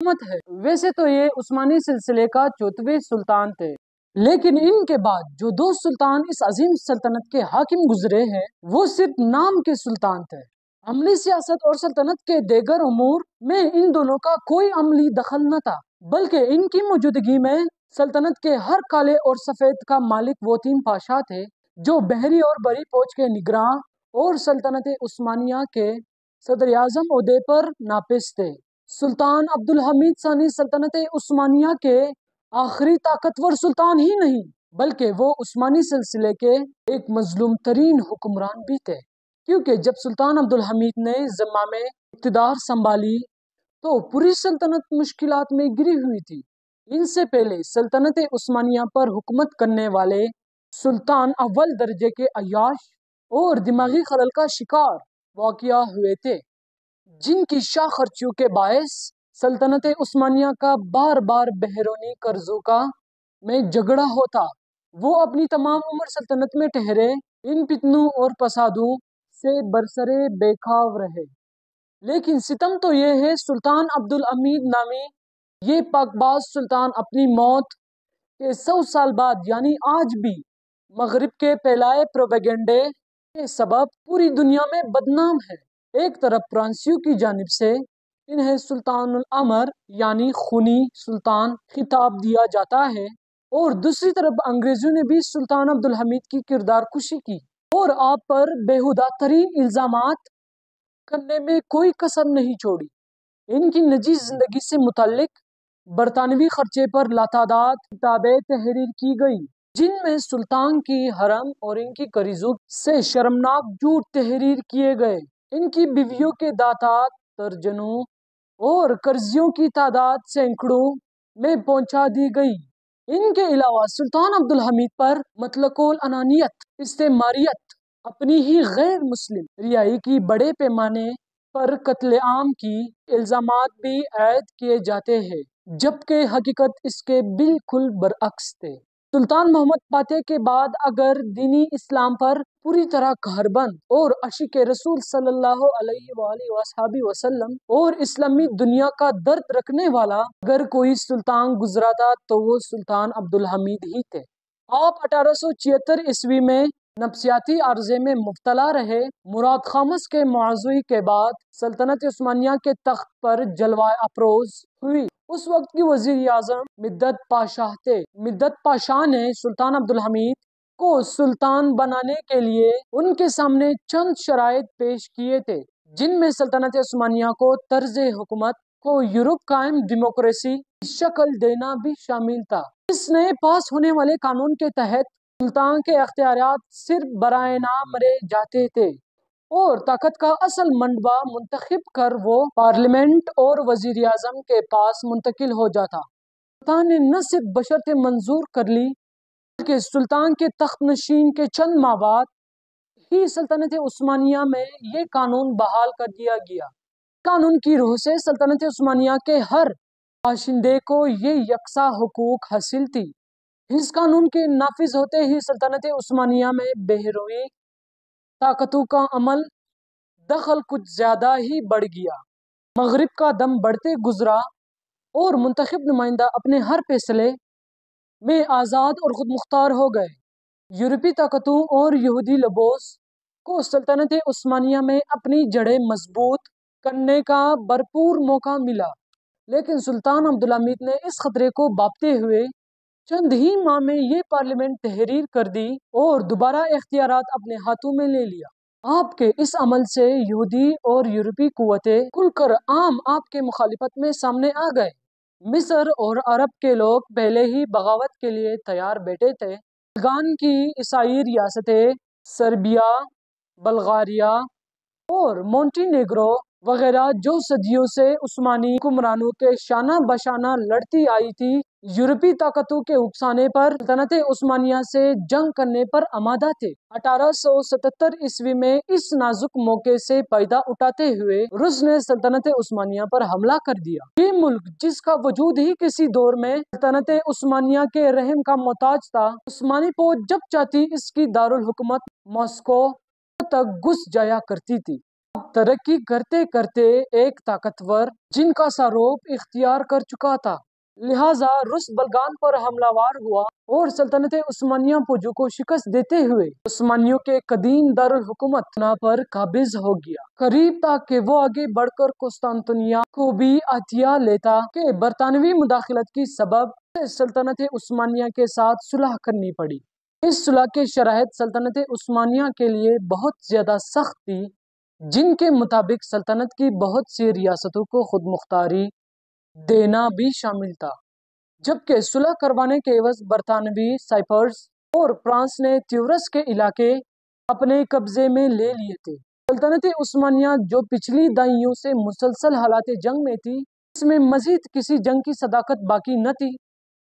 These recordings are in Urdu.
حکومت ہے۔ ویسے تو یہ عثمانی سلسلے کا 4ویں سلطان تھے، لیکن ان کے بعد جو 2 سلطان اس عظیم سلطنت کے حاکم گزرے ہیں وہ صرف نام کے سلطان تھے۔ عملی سیاست اور سلطنت کے دیگر امور میں ان دونوں کا کوئی عملی دخل نہ تھا، بلکہ ان کی موجودگی میں سلطنت کے ہر کالے اور سفید کا مالک وہ 3 پادشاہ تھے جو بحری اور بری فوج کے نگراں اور سلطنت عثمانیہ کے صدر اعظم عہدے پر ناپیس تھے۔ سلطان عبدالحمید ثانی سلطنت عثمانیہ کے آخری طاقتور سلطان ہی نہیں بلکہ وہ عثمانی سلسلے کے ایک مظلوم ترین حکمران بھی تھے، کیونکہ جب سلطان عبدالحمید نے ذمہ میں اقتدار سنبھالی تو پوری سلطنت مشکلات میں گری ہوئی تھی۔ ان سے پہلے سلطنت عثمانیہ پر حکومت کرنے والے سلطان اول درجے کے عیاش اور دماغی خلل کا شکار واقع ہوئے تھے، جن کی شاہ خرچیوں کے باعث سلطنت عثمانیہ کا بار بار بیرونی قرضوں کا میں جھگڑا ہوتا۔ وہ اپنی تمام عمر سلطنت میں ٹھہرے ان فتنوں اور فسادوں سے برسرے بیخاو رہے۔ لیکن ستم تو یہ ہے سلطان عبدالحمید نامی یہ پاک باز سلطان اپنی موت کے 100 سال بعد یعنی آج بھی مغرب کے پھیلائے پروپیگنڈے کے سبب پوری دنیا میں بدنام ہے۔ ایک طرف فرانسیسیوں کی جانب سے انہیں سلطان الامر یعنی خونی سلطان خطاب دیا جاتا ہے اور دوسری طرف انگریزوں نے بھی سلطان عبدالحمید کی کردار کشی کی اور آپ پر بیہودہ ترین الزامات کرنے میں کوئی کسر نہیں چھوڑی۔ ان کی نجی زندگی سے متعلق برطانوی خرچے پر لاتعداد کتابیں تحریر کی گئی، جن میں سلطان کی حرم اور ان کی قریضوں سے شرمناک جھوٹ تحریر کیے گئے۔ ان کی بیویوں کے دعوات درجنوں اور قرضیوں کی تعداد سینکڑوں میں پہنچا دی گئی۔ ان کے علاوہ سلطان عبدالحمید پر مطلق العنانیت، استعماریت، اپنی ہی غیر مسلم رہائی کی بڑے پیمانے پر قتل عام کی الزامات بھی عائد کیے جاتے ہیں، جبکہ حقیقت اس کے بالکل برعکس تھے۔ سلطان محمد فاتح کے بعد اگر دینی اسلام پر پوری طرح کاربند اور عاشق رسول صلی اللہ علیہ وآلہ وصحبہ وسلم اور اسلامی دنیا کا درد رکھنے والا اگر کوئی سلطان گزرا تھا تو وہ سلطان عبدالحمید ہی تھے۔ آپ 1876 عیسوی میں نفسیاتی عارضے میں مبتلا رہے۔ مراد خامس کے معزوی کے بعد سلطنت عثمانیہ کے تخت پر جلوہ افروز ہوئی۔ اس وقت کی وزیر اعظم مدت پاشاہ تھے۔ مدت پاشاہ نے سلطان عبدالحمید کو سلطان بنانے کے لیے ان کے سامنے چند شرائط پیش کیے تھے، جن میں سلطنت عثمانیہ کو طرز حکومت کو یورپ قائم ڈیموکریسی کی شکل دینا بھی شامل تھا۔ اس نئے پاس ہونے والے قانون کے تحت سلطان کے اختیارات صرف برائے نام رہ جاتے تھے اور طاقت کا اصل منبع منتخب کر وہ پارلیمنٹ اور وزیر اعظم کے پاس منتقل ہو جاتا۔ سلطان نے نہ صرف بشرط منظور کر لی بلکہ سلطان کے تخت نشین کے چند ماہ بعد ہی سلطنت عثمانیہ میں یہ قانون بحال کر دیا گیا۔ قانون کی روح سے سلطنت عثمانیہ کے ہر باشندے کو یہ یکساں حقوق حاصل تھی۔ اس قانون کے نافذ ہوتے ہی سلطنت عثمانیہ میں بیرونی طاقتوں کا عمل دخل کچھ زیادہ ہی بڑھ گیا۔ مغرب کا دم بڑھتے گزرا اور منتخب نمائندہ اپنے ہر فیصلے میں آزاد اور خود مختار ہو گئے۔ یورپی طاقتوں اور یہودی لبوس کو سلطنت عثمانیہ میں اپنی جڑیں مضبوط کرنے کا بھرپور موقع ملا، لیکن سلطان عبدالحمید نے اس خطرے کو بھانپتے ہوئے چند ہی ماہ میں یہ پارلیمنٹ تحریر کر دی اور دوبارہ اختیارات اپنے ہاتھوں میں لے لیا۔ آپ کے اس عمل سے یہودی اور یورپی قوتیں کھل کر آپ کے مخالفت میں سامنے آ گئے۔ مصر اور عرب کے لوگ پہلے ہی بغاوت کے لیے تیار بیٹھے تھے۔ بلقان کی عیسائی ریاستیں سربیا، بلغاریہ اور مونٹی نیگرو وغیرہ جو صدیوں سے عثمانی حکمرانوں کے شانہ بشانہ لڑتی آئی تھی، یورپی طاقتوں کے اکسانے پر سلطنت عثمانیہ سے جنگ کرنے پر آمادہ تھے۔ 1877 عیسوی میں اس نازک موقع سے فائدہ اٹھاتے ہوئے روس نے سلطنت عثمانیہ پر حملہ کر دیا۔ یہ ملک جس کا وجود ہی کسی دور میں سلطنت عثمانیہ کے رحم کا محتاج تھا، عثمانی فوج جب چاہتی اس کی دارالحکومت ماسکو تک گھس جایا کرتی تھی۔ اب ترقی کرتے کرتے ایک طاقتور جن کا ساروپ اختیار کر چکا تھا، لہٰذا رس بلغان پر حملہ وار ہوا اور سلطنت عثمانیہ پوجو کو شکست دیتے ہوئے عثمانیوں کے قدیم دارالحکومت پر قابض ہو گیا۔ قریب تھا کہ وہ آگے بڑھ کر قسطنطنیہ کو بھی عطیہ لیتا کہ برطانوی مداخلت کی سبب سلطنت عثمانیہ کے ساتھ صلح کرنی پڑی۔ اس صلح کے شرائط سلطنت عثمانیہ کے لیے بہت زیادہ سخت تھی، جن کے مطابق سلطنت کی بہت سی ریاستوں کو خود مختاری دینا بھی شامل تھا، جبکہ صلح کروانے کے عوض برطانوی سائپرس اور فرانس نے تیورس کے علاقے اپنے قبضے میں لے لیے تھے۔ سلطنت عثمانیہ جو پچھلی دہائیوں سے مسلسل حالات جنگ میں تھی، اس میں مزید کسی جنگ کی صداقت باقی نہ تھی۔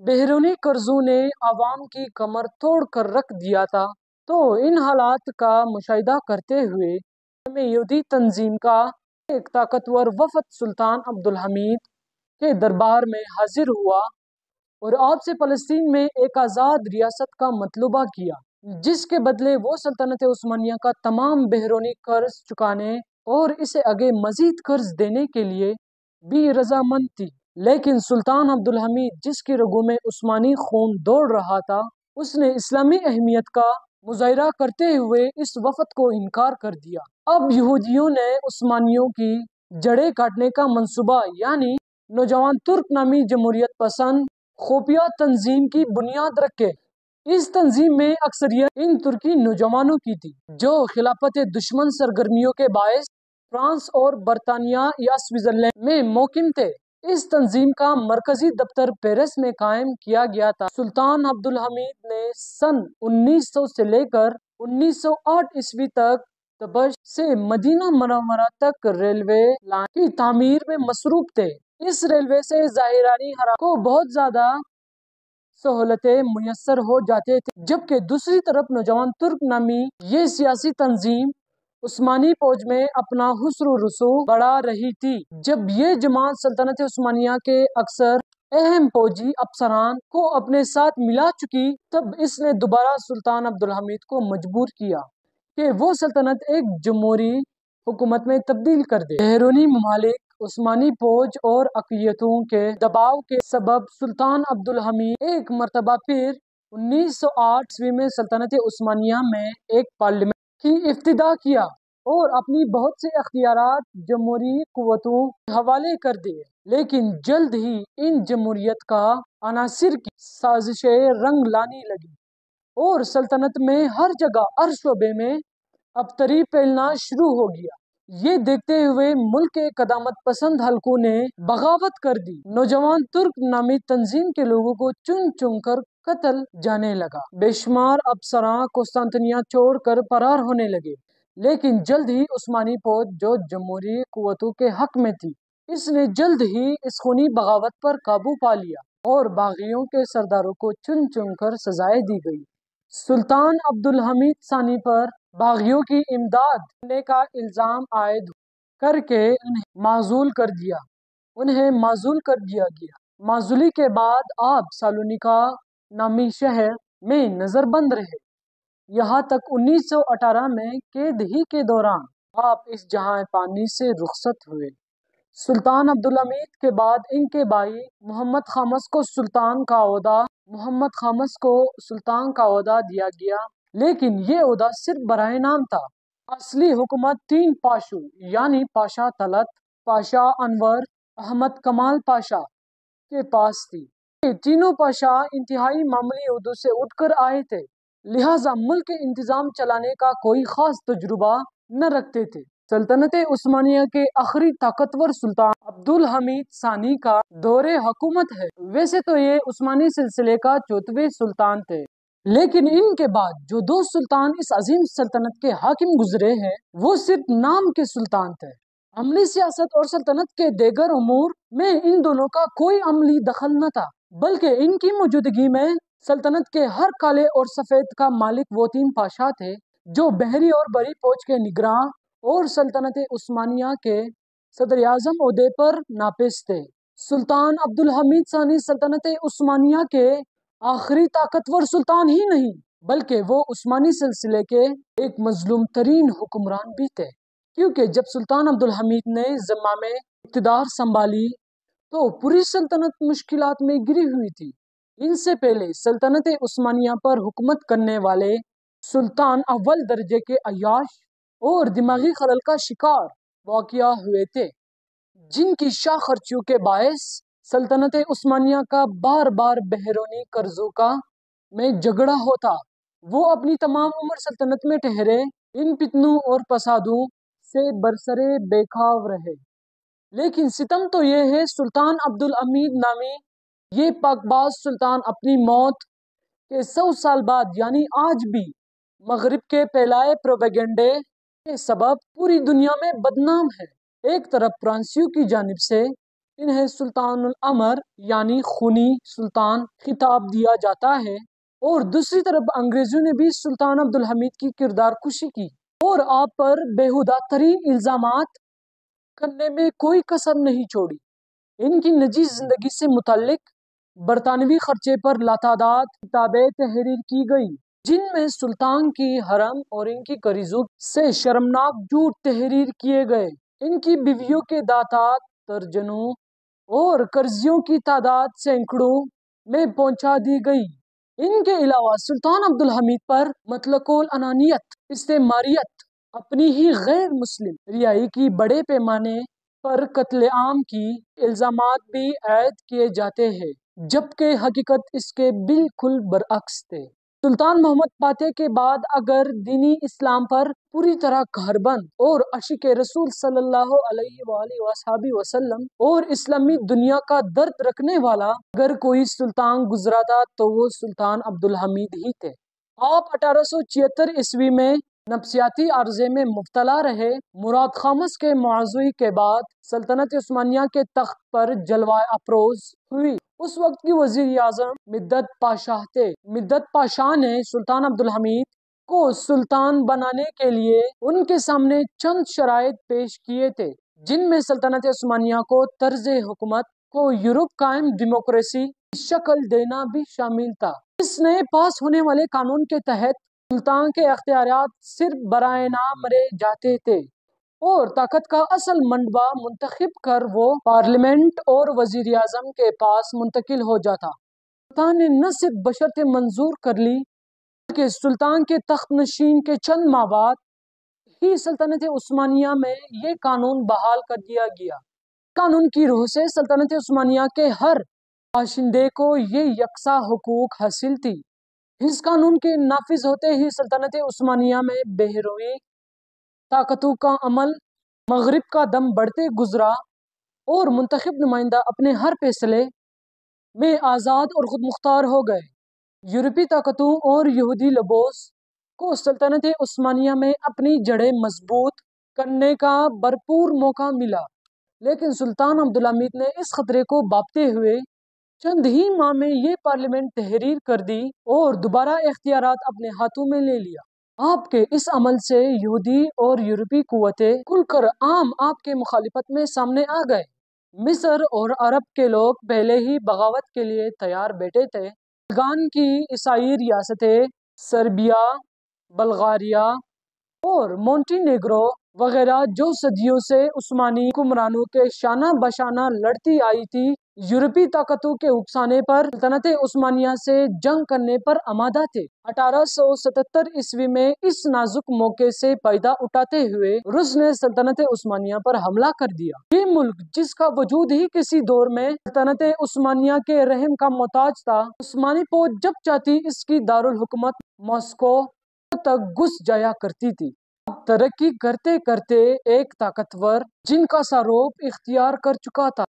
بیرونی قرضوں نے عوام کی کمر توڑ کر رکھ دیا تھا، تو ان حالات کا مشاہدہ کرتے ہوئے یہودی تنظیم کا ایک طاقتور وفد سلطان عبدالحمید کے دربار میں حاضر ہوا اور آپ سے فلسطین میں ایک آزاد ریاست کا مطلوبہ کیا، جس کے بدلے وہ سلطنت عثمانیہ کا تمام بیرونی قرض چکانے اور اسے آگے مزید قرض دینے کے لیے بھی رضامند تھی۔ لیکن سلطان عبدالحمید، جس کی رگوں میں عثمانی خون دوڑ رہا تھا، اس نے اسلامی اہمیت کا مظاہرہ کرتے ہوئے اس وفد کو انکار کر دیا۔ اب یہودیوں نے عثمانیوں کی جڑیں کاٹنے کا منصوبہ، یعنی نوجوان ترک نامی جمہوریت پسند خفیہ تنظیم کی بنیاد رکھے۔ اس تنظیم میں اکثریت ان ترکی نوجوانوں کی تھی جو خلافت دشمن سرگرمیوں کے باعث فرانس اور برطانیہ یا سوئٹزرلینڈ میں مقیم تھے۔ اس تنظیم کا مرکزی دفتر پیرس میں قائم کیا گیا تھا۔ سلطان عبدالحمید نے سن 1900 سے لے کر 1908 عیسوی تک دمشق سے مدینہ منورہ تک ریلوے لائن کی تعمیر میں مصروف تھے۔ اس ریلوے سے ظاہرانی حرکت کو بہت زیادہ سہولتیں میسر ہو جاتے تھے، جبکہ دوسری طرف نوجوان ترک نامی یہ سیاسی تنظیم عثمانی فوج میں اپنا حصر و رسوخ بڑھا رہی تھی۔ جب یہ جماعت سلطنت عثمانیہ کے اکثر اہم فوجی افسران کو اپنے ساتھ ملا چکی، تب اس نے دوبارہ سلطان عبدالحمید کو مجبور کیا کہ وہ سلطنت ایک جمہوری حکومت میں تبدیل کر دے۔ بیرونی ممالک، عثمانی فوج اور اقلیتوں کے دباؤ کے سبب سلطان عبدالحمید ایک مرتبہ پھر 1908 عیسوی میں سلطنت عثمانیہ میں ایک پارلیمنٹ کی افتتاح کیا اور اپنی بہت سے اختیارات جمہوری قوتوں کے حوالے کر دیے۔ لیکن جلد ہی ان جمہوریت کا عناصر کی سازشیں رنگ لانے لگیں اور سلطنت میں ہر جگہ، ہر شعبے میں ابتری پھیلنا شروع ہو گیا۔ یہ دیکھتے ہوئے ملک کے قدامت پسند حلقوں نے بغاوت کر دی۔ نوجوان ترک نامی تنظیم کے لوگوں کو چن چن کر قتل جانے لگا۔ بے شمار افسران قسطنطنیہ چھوڑ کر فرار ہونے لگے۔ لیکن جلد ہی عثمانی فوج، جو جمہوری قوتوں کے حق میں تھی، اس نے جلد ہی اس خونی بغاوت پر قابو پا لیا اور باغیوں کے سرداروں کو چن چن کر سزائیں دی گئی۔ سلطان عبدالحمید ثانی پر باغیوں کی امداد کرنے کا الزام عائد کر کے انہیں معزول کر دیا گیا۔ معزولی کے بعد آپ سالونیکا نامی شہر میں نظر بند رہے، یہاں تک 1918 میں قید ہی کے دوران آپ اس جہاں فانی سے رخصت ہوئے۔ سلطان عبدالحمید کے بعد ان کے بھائی محمد خامس کو سلطان کا عہدہ دیا گیا، لیکن یہ عہدہ صرف برائے نام تھا۔ اصلی حکومت 3 پاشوں یعنی پاشا طلعت، پاشا انور، احمد کمال پاشا کے پاس تھی۔ یہ تینوں پاشا انتہائی معمولی عہدوں سے اٹھ کر آئے تھے، لہٰذا ملک کے انتظام چلانے کا کوئی خاص تجربہ نہ رکھتے تھے۔ سلطنت عثمانیہ کے آخری طاقتور سلطان عبدالحمید ثانی کا دور حکومت ہے۔ ویسے تو یہ عثمانی سلسلے کا 4ویں سلطان تھے، لیکن ان کے بعد جو 2 سلطان اس عظیم سلطنت کے حاکم گزرے ہیں، وہ صرف نام کے سلطان تھے۔ عملی سیاست اور سلطنت کے دیگر امور میں ان دونوں کا کوئی عملی دخل نہ تھا، بلکہ ان کی موجودگی میں سلطنت کے ہر کالے اور سفید کا مالک وہ 3 پاشا تھے جو بحری اور بری فوج کے نگراں اور سلطنت عثمانیہ کے صدر اعظم عہدے پر ناپیس تھے۔ سلطان عبدالحمید ثانی سلطنت عثمانیہ کے آخری طاقتور سلطان ہی نہیں، بلکہ وہ عثمانی سلسلے کے ایک مظلوم ترین حکمران بھی تھے، کیونکہ جب سلطان عبدالحمید نے ذمہ میں اقتدار سنبھالی تو پوری سلطنت مشکلات میں گری ہوئی تھی۔ ان سے پہلے سلطنت عثمانیہ پر حکومت کرنے والے سلطان اول درجے کے عیاش اور دماغی خلل کا شکار واقع ہوئے تھے، جن کی شاہ خرچیوں کے باعث سلطنت عثمانیہ کا بار بار بیرونی قرضوں میں جھگڑا ہوتا۔ وہ اپنی تمام عمر سلطنت میں ٹھہرے ان فتنوں اور فسادوں سے برسرے بیخاو رہے۔ لیکن ستم تو یہ ہے، سلطان عبدالحمید نامی یہ پاکباز سلطان اپنی موت کے 100 سال بعد یعنی آج بھی مغرب کے پھیلائے پروپیگنڈے کے سبب پوری دنیا میں بدنام ہے۔ ایک طرف فرانسیسیوں کی جانب سے انہیں سلطان الامر یعنی خونی سلطان خطاب دیا جاتا ہے، اور دوسری طرف انگریزوں نے بھی سلطان عبدالحمید کی کردار کشی کی اور آپ پر بیہودہ ترین الزامات کرنے میں کوئی کسر نہیں چھوڑی۔ ان کی نجی زندگی سے متعلق برطانوی خرچے پر لاتعداد کتابیں تحریر کی گئی، جن میں سلطان کی حرم اور ان کی قریضوں سے شرمناک جھوٹ تحریر کیے گئے۔ ان کی بیویوں کے تعداد درجنوں اور قرضیوں کی تعداد سینکڑوں میں پہنچا دی گئی۔ ان کے علاوہ سلطان عبدالحمید پر مطلق العنانیت، استعماریت، اپنی ہی غیر مسلم رعایا کی بڑے پیمانے پر قتل عام کی الزامات بھی عائد کیے جاتے ہیں، جبکہ حقیقت اس کے بالکل برعکس تھے۔ سلطان محمد فاتح کے بعد اگر دینی اسلام پر پوری طرح کاربند اور عاشق رسول صلی اللہ علیہ وآلہ وصحبہ وسلم اور اسلامی دنیا کا درد رکھنے والا اگر کوئی سلطان گزرا تھا تو وہ سلطان عبدالحمید ہی تھے۔ آپ 1876 عیسوی میں نفسیاتی عارضے میں مبتلا رہے۔ مراد خامس کے معزوی کے بعد سلطنت عثمانیہ کے تخت پر جلوہ افروز ہوئی۔ اس وقت کی وزیر اعظم مدت پاشاہ تھے۔ مدت پاشاہ نے سلطان عبدالحمید کو سلطان بنانے کے لیے ان کے سامنے چند شرائط پیش کیے تھے، جن میں سلطنت عثمانیہ کو طرز حکومت کو یورپ قائم ڈیموکریسی کی شکل دینا بھی شامل تھا۔ اس نئے پاس ہونے والے قانون کے تحت سلطان کے اختیارات صرف برائے نام رہ جاتے تھے اور طاقت کا اصل منبع منتخب کر وہ پارلیمنٹ اور وزیر اعظم کے پاس منتقل ہو جاتا۔ سلطان نے نہ صرف بشرط منظور کر لی بلکہ سلطان کے تخت نشین کے چند ماہ بعد ہی سلطنت عثمانیہ میں یہ قانون بحال کر دیا گیا۔ قانون کی روح سے سلطنت عثمانیہ کے ہر باشندے کو یہ یکساں حقوق حاصل تھی۔ اس قانون کے نافذ ہوتے ہی سلطنت عثمانیہ میں بیرونی طاقتوں کا عمل مغرب کا دم بڑھتے گزرا اور منتخب نمائندہ اپنے ہر فیصلے میں آزاد اور خود مختار ہو گئے۔ یورپی طاقتوں اور یہودی لوبوز کو سلطنت عثمانیہ میں اپنی جڑیں مضبوط کرنے کا بھرپور موقع ملا، لیکن سلطان عبدالحمید نے اس خطرے کو بھانپتے ہوئے چند ہی ماہ میں یہ پارلیمنٹ تحریر کر دی اور دوبارہ اختیارات اپنے ہاتھوں میں لے لیا۔ آپ کے اس عمل سے یہودی اور یورپی قوتیں کھل کر آپ کے مخالفت میں سامنے آ گئے۔ مصر اور عرب کے لوگ پہلے ہی بغاوت کے لیے تیار بیٹھے تھے۔ بلقان کی عیسائی ریاستیں سربیا، بلغاریہ اور مونٹی نیگرو وغیرہ جو صدیوں سے عثمانی حکمرانوں کے شانہ بشانہ لڑتی آئی تھی، یورپی طاقتوں کے اکسانے پر سلطنت عثمانیہ سے جنگ کرنے پر آمادہ تھے۔ 1877 عیسوی میں اس نازک موقع سے فائدہ اٹھاتے ہوئے روس نے سلطنت عثمانیہ پر حملہ کر دیا۔ یہ ملک جس کا وجود ہی کسی دور میں سلطنت عثمانیہ کے رحم کا محتاج تھا، عثمانی فوج جب چاہتی اس کی دارالحکومت ماسکو تک گھس جایا کرتی تھی۔ اب ترقی کرتے کرتے ایک طاقتور جن کا ساروپ اختیار کر چکا تھا